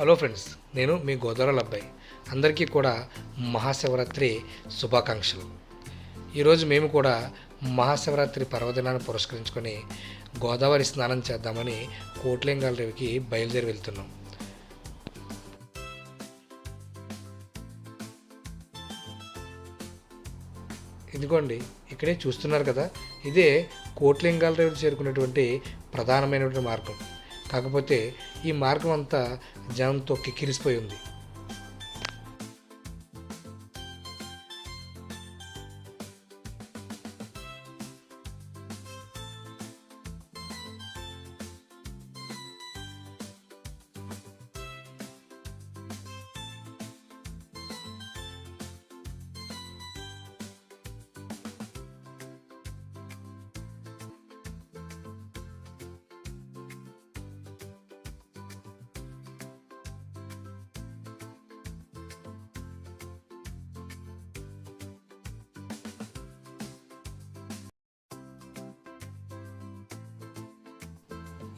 Hello friends, నేను మీ గోదావరి అబ్బాయి. అందరికీ కూడా మహాశివరాత్రి శుభాకాంక్షలు. ఈరోజు మేము కూడా మహాశివరాత్రి పర్వదినాన్ని పురస్కరించుకొని గోదావరి స్నానం చేద్దామని కోట్లింగాల రేవుకి బయలుదేరి వెళ్తున్నాం. ఇదిగోండి, ఇక్కడే చూస్తున్నారు కదా, ఇదే కోట్లింగాల రేవు చేరుకునేటువంటి ప్రధానమైనటువంటి మార్గం. కాకపోతే ఈ మార్గం అంతా జనంతో కిక్కిరిసిపోయి ఉంది.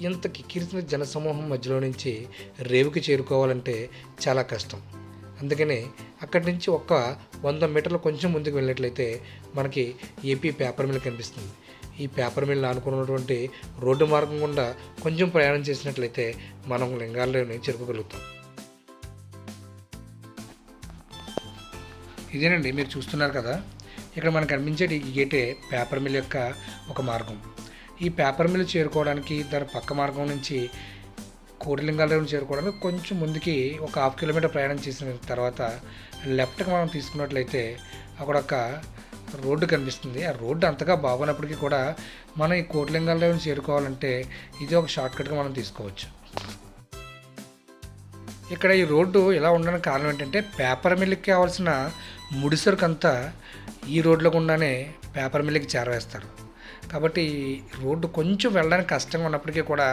ఇంత కిక్కిరిసిన జనసమూహం మధ్యలో నుంచి రేవుకి చేరుకోవాలంటే చాలా కష్టం. అందుకనే అక్కడి నుంచి ఒక 100 మీటర్లు కొంచెం ముందుకు వెళ్ళినట్లయితే మనకి ఏపీ పేపర్ మిల్ కనిపిస్తుంది. ఈ పేపర్ మిల్ ఆనుకున్నటువంటి రోడ్డు మార్గం గుండా కొంచెం ప్రయాణం చేసినట్లయితే మనం లింగాల రేవుని చేరుకోగలుగుతాం. ఇదేనండి, మీరు చూస్తున్నారు కదా, ఇక్కడ మనకు కనిపించే ఈ గేటే పేపర్ మిల్ యొక్క ఒక మార్గం. ఈ పేపర్ మిల్ చేరుకోవడానికి దాని పక్క మార్గం నుంచి కోటిలింగాల రేవుని చేరుకోవడానికి కొంచెం ముందుకి ఒక 1/2 కిలోమీటర్ ప్రయాణం చేసిన తర్వాత లెఫ్ట్కి మనం తీసుకున్నట్లయితే అక్కడ ఒక రోడ్డు కనిపిస్తుంది. ఆ రోడ్డు అంతగా బాగున్నప్పటికీ కూడా మనం ఈ కోటిలింగాల రేవుని చేరుకోవాలంటే ఇది ఒక షార్ట్కట్గా మనం తీసుకోవచ్చు. ఇక్కడ ఈ రోడ్డు ఇలా ఉండడానికి కారణం ఏంటంటే పేపర్ మిల్కి కావాల్సిన ముడిసరుకంతా ఈ రోడ్లో గుండానే పేపర్ మిల్కి చేరవేస్తారు. కాబట్టి రోడ్డు కొంచెం వెళ్ళడానికి కష్టంగా ఉన్నప్పటికీ కూడా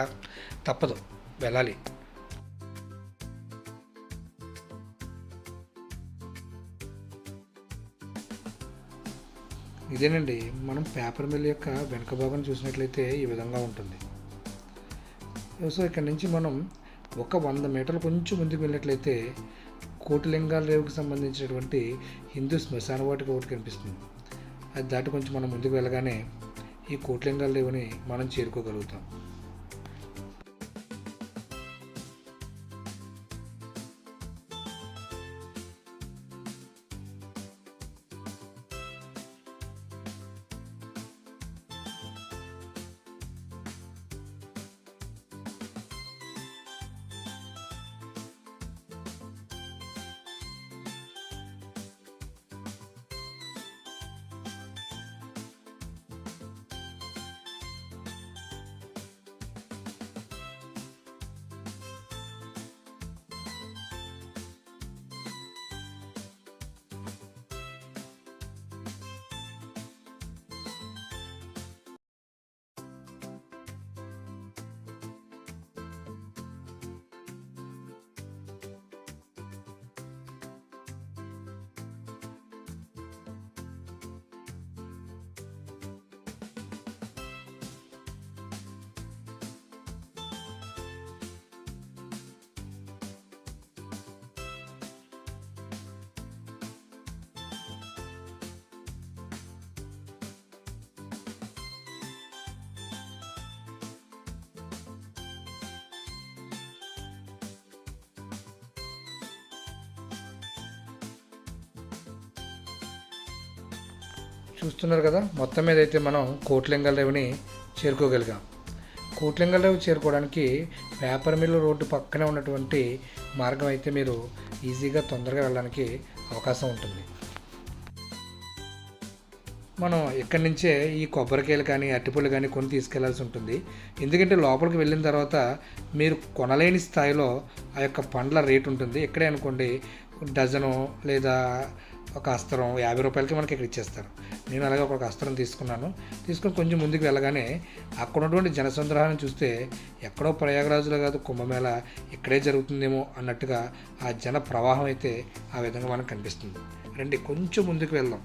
తప్పదు, వెళ్ళాలి. ఇదేనండి, మనం పేపర్ మిల్ యొక్క వెనక భాగం చూసినట్లయితే ఈ విధంగా ఉంటుంది. సో ఇక్కడ నుంచి మనం ఒక 100 మీటర్లు కొంచెం ముందుకు వెళ్ళినట్లయితే కోటిలింగాల రేవుకి సంబంధించినటువంటి హిందూ శ్మశాన వాటిక ఒకటి కనిపిస్తుంది. అది దాటి కొంచెం మనం ముందుకు వెళ్ళగానే ఈ కోటిలింగాల రేవుని మనం చేరుకోగలుగుతాం. చూస్తున్నారు కదా, మొత్తం మీద అయితే మనం కోటిలింగాల రేవుని చేరుకోగలిగాం. కోటిలింగాల రేవు చేరుకోవడానికి పేపర్ మిల్ రోడ్డు పక్కనే ఉన్నటువంటి మార్గం అయితే మీరు ఈజీగా తొందరగా వెళ్ళడానికి అవకాశం ఉంటుంది. మనం ఇక్కడి నుంచే ఈ కొబ్బరికాయలు కానీ అరటిపళ్ళు కానీ కొని తీసుకెళ్లాల్సి ఉంటుంది. ఎందుకంటే లోపలికి వెళ్ళిన తర్వాత మీరు కొనలేని స్థాయిలో ఆ యొక్క పండ్ల రేటు ఉంటుంది. ఇక్కడే అనుకోండి డజను లేదా ఒక అస్త్రం 50 రూపాయలకి మనకి ఇక్కడ ఇచ్చేస్తారు. నేను అలాగే ఒక అస్త్రం తీసుకొని కొంచెం ముందుకు వెళ్ళగానే అక్కడ ఉన్నటువంటి జనసంద్రహాన్ని చూస్తే ఎక్కడో ప్రయాగరాజులో కాదు, కుంభమేళ ఇక్కడే జరుగుతుందేమో అన్నట్టుగా ఆ జన ప్రవాహం అయితే ఆ విధంగా మనకు కనిపిస్తుంది. రండి, కొంచెం ముందుకు వెళ్దాం.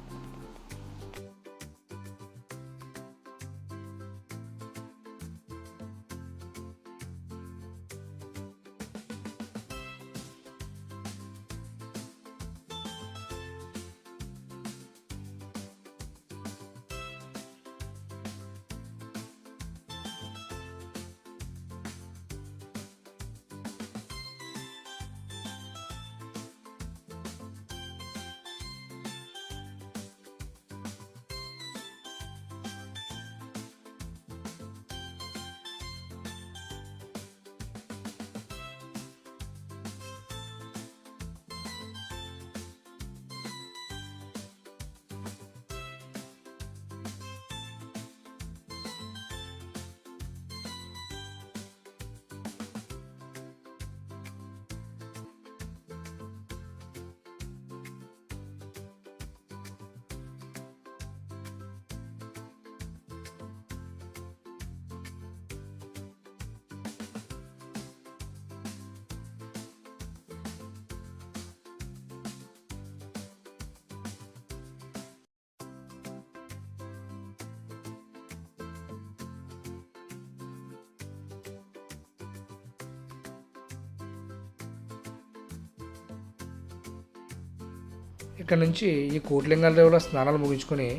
ఇక్కడ నుంచి ఈ కోటిలింగాల రేవులో స్నానాలు ముగించుకొని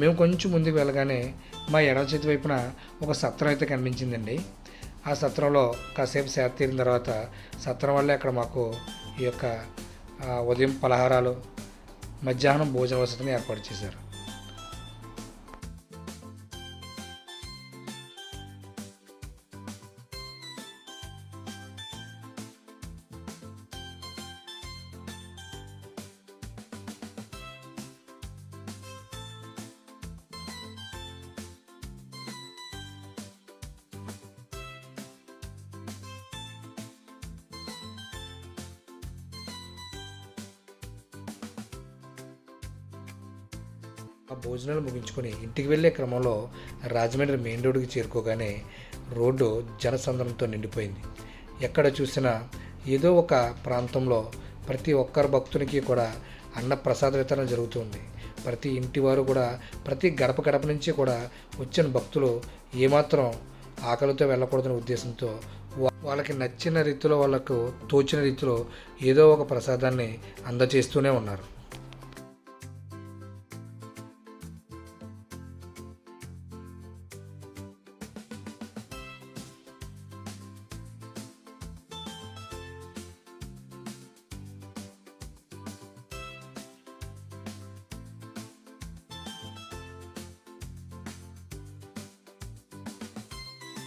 మేము కొంచెం ముందుకు వెళ్ళగానే మా ఎడమ చేతి వైపున ఒక సత్రం అయితే కనిపించిందండి. ఆ సత్రంలో కాసేపు సేద తీరిన తర్వాత సత్రం వల్లే అక్కడ మాకు ఈ యొక్క ఉదయం పలహారాలు, మధ్యాహ్నం భోజన వసతిని ఏర్పాటు చేశారు. ఆ భోజనాలు ముగించుకొని ఇంటికి వెళ్ళే క్రమంలో రాజమండ్రి మెయిన్ రోడ్డుకి చేరుకోగానే రోడ్డు జనసంద్రంతో నిండిపోయింది. ఎక్కడ చూసినా ఏదో ఒక ప్రాంతంలో ప్రతి ఒక్కరి భక్తునికి కూడా అన్న ప్రసాద వితరణ జరుగుతుంది. ప్రతి ఇంటి వారు కూడా ప్రతి గడప గడప నుంచి కూడా వచ్చిన భక్తులు ఏమాత్రం ఆకలితో వెళ్ళకూడదనే ఉద్దేశంతో వాళ్ళకి నచ్చిన రీతిలో, వాళ్ళకు తోచిన రీతిలో ఏదో ఒక ప్రసాదాన్ని అందజేస్తూనే ఉన్నారు.